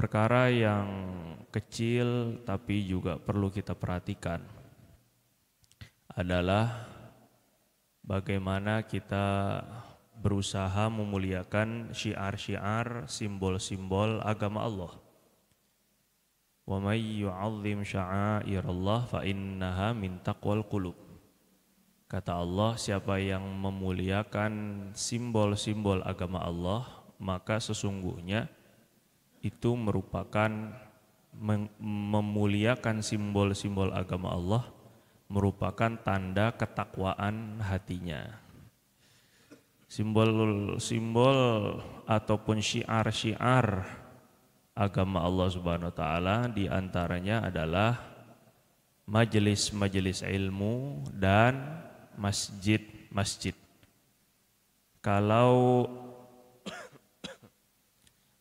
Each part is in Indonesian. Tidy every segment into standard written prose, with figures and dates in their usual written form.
perkara yang kecil tapi juga perlu kita perhatikan adalah bagaimana kita berusaha memuliakan syiar-syiar, simbol-simbol agama Allah. Wa may yu'azzim sya'airallah fa innaha min taqwal qulub. Kata Allah, siapa yang memuliakan simbol-simbol agama Allah, maka sesungguhnya itu merupakan memuliakan simbol-simbol agama Allah merupakan tanda ketakwaan hatinya. Simbol-simbol ataupun syiar-syiar agama Allah Subhanahu wa taala di antaranya adalah majelis-majelis ilmu dan masjid-masjid.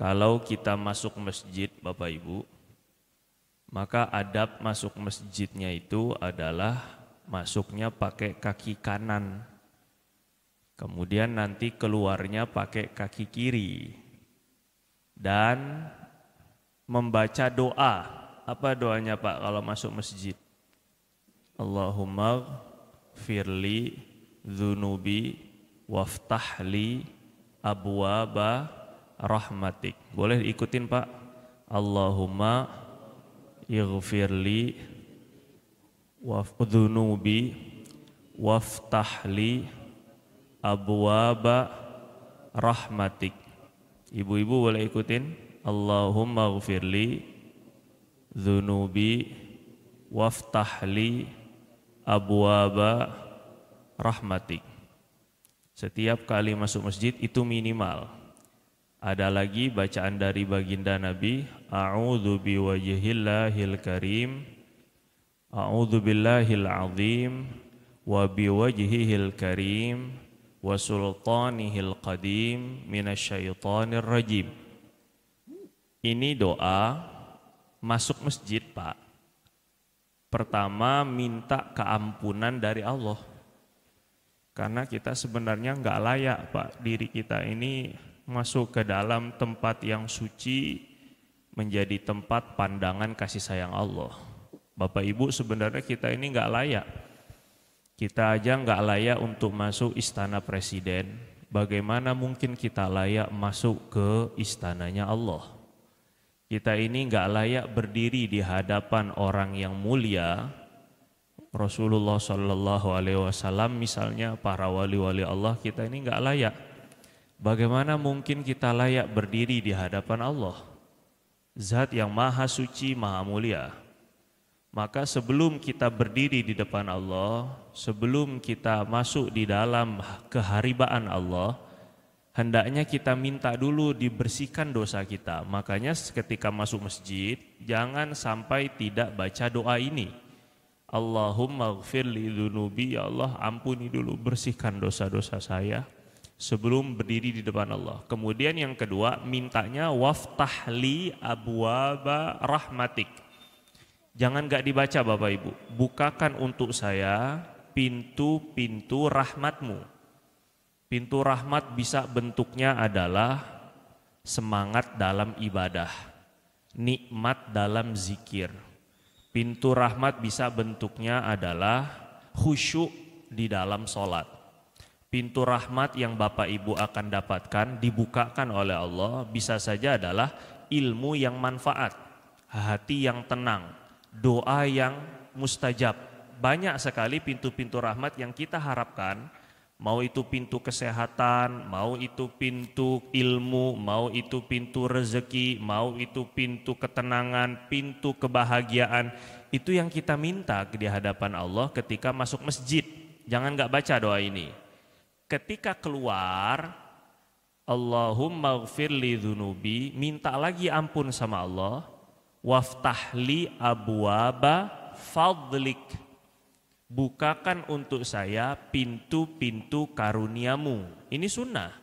Kalau kita masuk masjid, Bapak Ibu, maka adab masuk masjidnya itu adalah masuknya pakai kaki kanan. Kemudian nanti keluarnya pakai kaki kiri. Dan membaca doa. Apa doanya Pak kalau masuk masjid? Allahumma firli dzunubi waftahli abwaba rahmatik. Boleh ikutin Pak? Allahumma ighfirli dzunubi waftahli abwaba rahmatik. Ibu-ibu boleh ikutin? Allahumma ighfirli dzunubi waftahli abwaba rahmatik. Setiap kali masuk masjid itu minimal. Ada lagi bacaan dari baginda Nabi, a'udzu biwajhillahil karim, a'udzu billahil azim, wa biwajhihil karim, wa sultanihil qadim, minasyaitonir rajim. Ini doa masuk masjid, Pak. Pertama minta keampunan dari Allah. Karena kita sebenarnya nggak layak, Pak, diri kita ini masuk ke dalam tempat yang suci menjadi tempat pandangan kasih sayang Allah. Bapak Ibu, sebenarnya kita ini nggak layak. Kita aja nggak layak untuk masuk istana presiden. Bagaimana mungkin kita layak masuk ke istananya Allah? Kita ini nggak layak berdiri di hadapan orang yang mulia. Rasulullah Shallallahu Alaihi Wasallam misalnya, para wali-wali Allah, kita ini nggak layak. Bagaimana mungkin kita layak berdiri di hadapan Allah, Zat yang maha suci, maha mulia. Maka sebelum kita berdiri di depan Allah, sebelum kita masuk di dalam keharibaan Allah, hendaknya kita minta dulu dibersihkan dosa kita. Makanya ketika masuk masjid, jangan sampai tidak baca doa ini. Allahumma ighfirli dzunubi, ya Allah ampuni dulu, bersihkan dosa-dosa saya sebelum berdiri di depan Allah. Kemudian yang kedua, mintanya waftahli abwaba rahmatik. Jangan gak dibaca Bapak Ibu, bukakan untuk saya pintu-pintu rahmatmu. Pintu rahmat bisa bentuknya adalah semangat dalam ibadah, nikmat dalam zikir. Pintu rahmat bisa bentuknya adalah khusyuk di dalam sholat. Pintu rahmat yang Bapak Ibu akan dapatkan, dibukakan oleh Allah, bisa saja adalah ilmu yang manfaat, hati yang tenang, doa yang mustajab. Banyak sekali pintu-pintu rahmat yang kita harapkan, mau itu pintu kesehatan, mau itu pintu ilmu, mau itu pintu rezeki, mau itu pintu ketenangan, pintu kebahagiaan. Itu yang kita minta di hadapan Allah ketika masuk masjid. Jangan gak baca doa ini. Ketika keluar, Allahumma ighfirli dzunubi, minta lagi ampun sama Allah. Waftahli abwaba fadlik, bukakan untuk saya pintu-pintu karuniamu. Ini sunnah.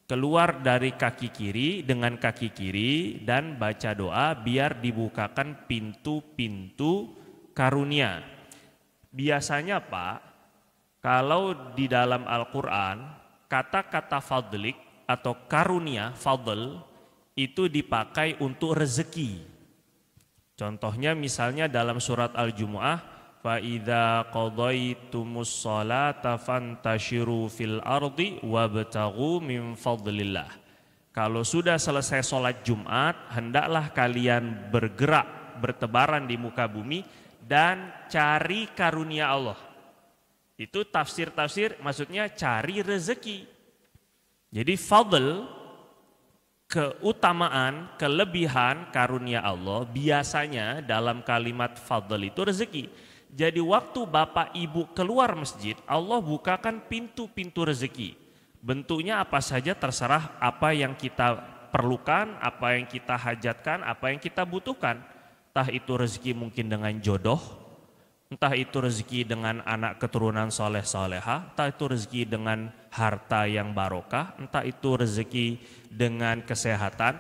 Keluar dari kaki kiri dengan kaki kiri dan baca doa biar dibukakan pintu-pintu karunia. Biasanya Pak, kalau di dalam Al-Quran kata-kata fadlik atau karunia, fadl, itu dipakai untuk rezeki. Contohnya misalnya dalam surat Al-Jumu'ah, fa idza qadaytumus sholata fantashiru fil ardi wabtaghu min fadlillah. Kalau sudah selesai sholat Jumat, hendaklah kalian bergerak, bertebaran di muka bumi dan cari karunia Allah. Itu tafsir-tafsir, maksudnya cari rezeki. Jadi fadl, keutamaan, kelebihan karunia Allah, biasanya dalam kalimat fadl itu rezeki. Jadi waktu bapak ibu keluar masjid, Allah bukakan pintu-pintu rezeki. Bentuknya apa saja terserah apa yang kita perlukan, apa yang kita hajatkan, apa yang kita butuhkan. Entah itu rezeki mungkin dengan jodoh, entah itu rezeki dengan anak keturunan soleh soleha, entah itu rezeki dengan harta yang barokah, entah itu rezeki dengan kesehatan,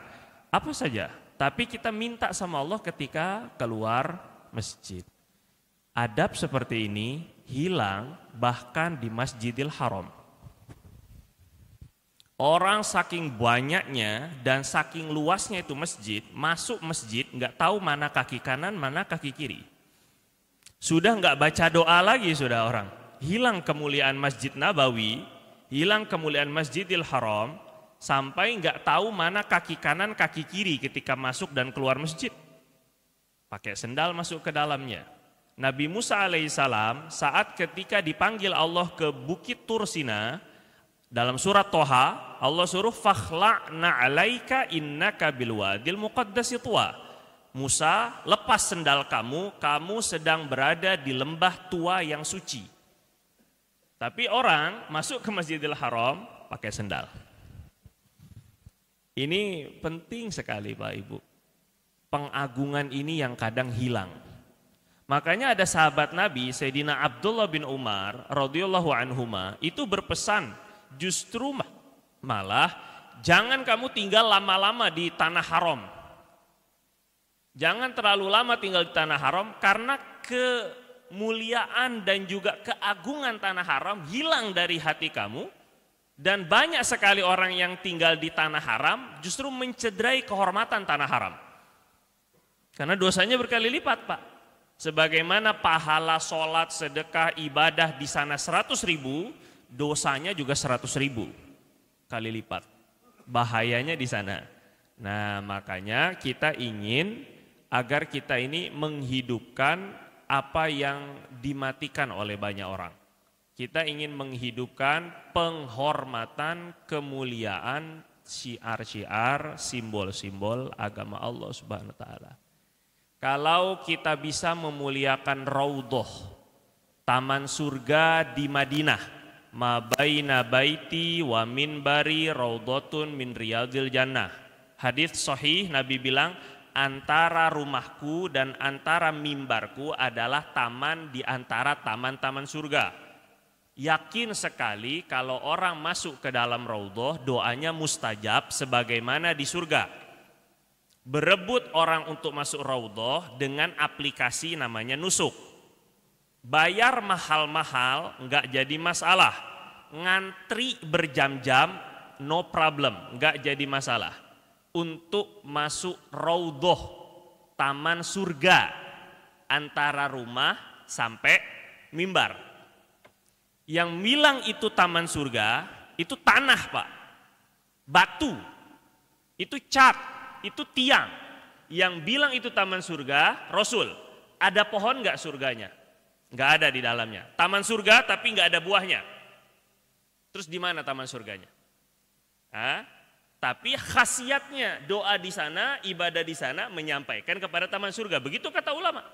apa saja. Tapi kita minta sama Allah ketika keluar masjid. Adab seperti ini hilang bahkan di Masjidil Haram. Orang saking banyaknya dan saking luasnya itu masjid, masuk masjid nggak tahu mana kaki kanan, mana kaki kiri. Sudah nggak baca doa lagi sudah orang. Hilang kemuliaan Masjid Nabawi, hilang kemuliaan Masjidil Haram, sampai nggak tahu mana kaki kanan, kaki kiri ketika masuk dan keluar masjid. Pakai sendal masuk ke dalamnya. Nabi Musa alaihissalam saat ketika dipanggil Allah ke Bukit Tursina, dalam surat Toha, Allah suruh fakhla'na alaika innaka bilwadil muqaddasi tuwa. Musa, lepas sendal kamu, kamu sedang berada di lembah tua yang suci. Tapi orang masuk ke Masjidil Haram pakai sendal. Ini penting sekali Pak Ibu. Pengagungan ini yang kadang hilang. Makanya ada sahabat Nabi, Sayyidina Abdullah bin Umar radhiyallahu anhuma, itu berpesan justru malah jangan kamu tinggal lama-lama di tanah haram. Jangan terlalu lama tinggal di tanah haram karena kemuliaan dan juga keagungan tanah haram hilang dari hati kamu. Dan banyak sekali orang yang tinggal di tanah haram justru mencederai kehormatan tanah haram. Karena dosanya berkali lipat Pak. Sebagaimana pahala sholat, sedekah, ibadah di sana 100.000, dosanya juga 100.000 kali lipat. Bahayanya di sana. Nah makanya kita ingin agar kita ini menghidupkan apa yang dimatikan oleh banyak orang. Kita ingin menghidupkan penghormatan, kemuliaan, syiar-syiar, simbol-simbol agama Allah Subhanahu wa taala. Kalau kita bisa memuliakan Raudhah, taman surga di Madinah, ma baina baiti wa minbari raudhatun min riyadil jannah. Hadis sahih Nabi bilang antara rumahku dan antara mimbarku adalah taman di antara taman-taman surga. Yakin sekali kalau orang masuk ke dalam raudhah doanya mustajab sebagaimana di surga. Berebut orang untuk masuk raudhah dengan aplikasi namanya nusuk. Bayar mahal-mahal nggak jadi masalah. Ngantri berjam-jam no problem, nggak jadi masalah. Untuk masuk raudhah taman surga antara rumah sampai mimbar. Yang bilang itu taman surga itu tanah Pak, batu, itu cat, itu tiang. Yang bilang itu taman surga Rasul. Ada pohon nggak surganya? Nggak ada di dalamnya. Taman surga tapi nggak ada buahnya. Terus di mana taman surganya? Tapi khasiatnya doa di sana, ibadah di sana menyampaikan kepada taman surga. Begitu kata ulama.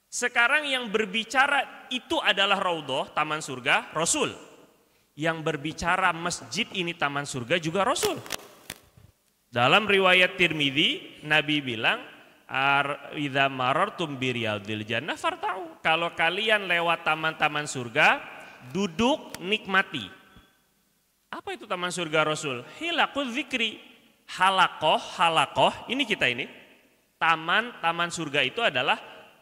Sekarang yang berbicara itu adalah raudhah, taman surga, Rasul. Yang berbicara masjid ini taman surga juga Rasul. Dalam riwayat Tirmidzi, Nabi bilang, idza marartum bi riyadil jannah farta'u. Kalau kalian lewat taman-taman surga, duduk nikmati. Apa itu taman surga Rasul? Hilaqul zikri. Halakoh, ini kita ini. Taman surga itu adalah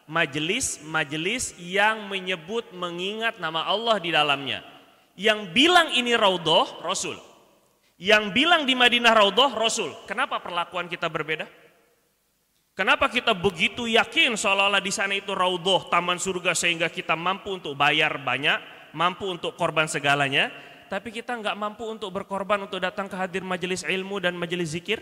majelis-majelis yang menyebut mengingat nama Allah di dalamnya. Yang bilang ini raudhah Rasul. Yang bilang di Madinah Raudhah Rasul. Kenapa perlakuan kita berbeda? Kenapa kita begitu yakin seolah-olah di sana itu Raudhah, taman surga, sehingga kita mampu untuk bayar banyak, mampu untuk korban segalanya, tapi kita nggak mampu untuk berkorban untuk datang ke hadir majelis ilmu dan majelis zikir?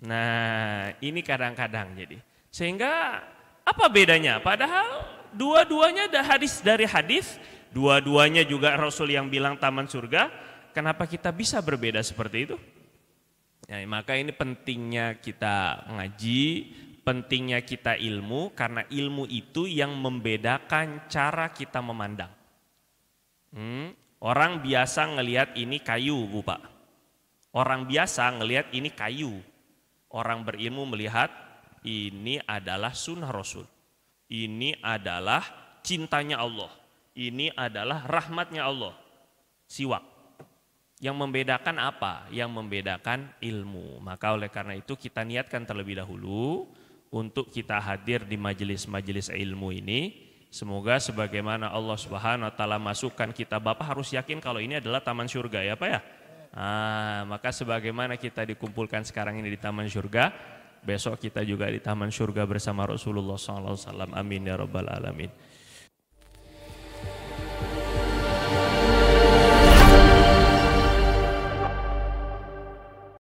Nah, ini kadang-kadang jadi. Sehingga apa bedanya? Padahal dua-duanya ada hadis dari hadis, dua-duanya juga Rasul yang bilang taman surga. Kenapa kita bisa berbeda seperti itu? Ya, maka ini pentingnya kita ngaji, pentingnya kita ilmu, karena ilmu itu yang membedakan cara kita memandang. Orang biasa ngelihat ini kayu, Bu Pak. Orang biasa ngelihat ini kayu. Orang berilmu melihat ini adalah sunnah Rasul. Ini adalah cintanya Allah. Ini adalah rahmatnya Allah. Siwak. Yang membedakan apa? Yang membedakan ilmu. Maka oleh karena itu kita niatkan terlebih dahulu untuk kita hadir di majelis-majelis ilmu ini. Semoga sebagaimana Allah Subhanahu wa taala masukkan kita, Bapak harus yakin kalau ini adalah taman surga, ya Pak ya. Maka sebagaimana kita dikumpulkan sekarang ini di taman surga, besok kita juga di taman surga bersama Rasulullah SAW. Amin ya rabbal alamin.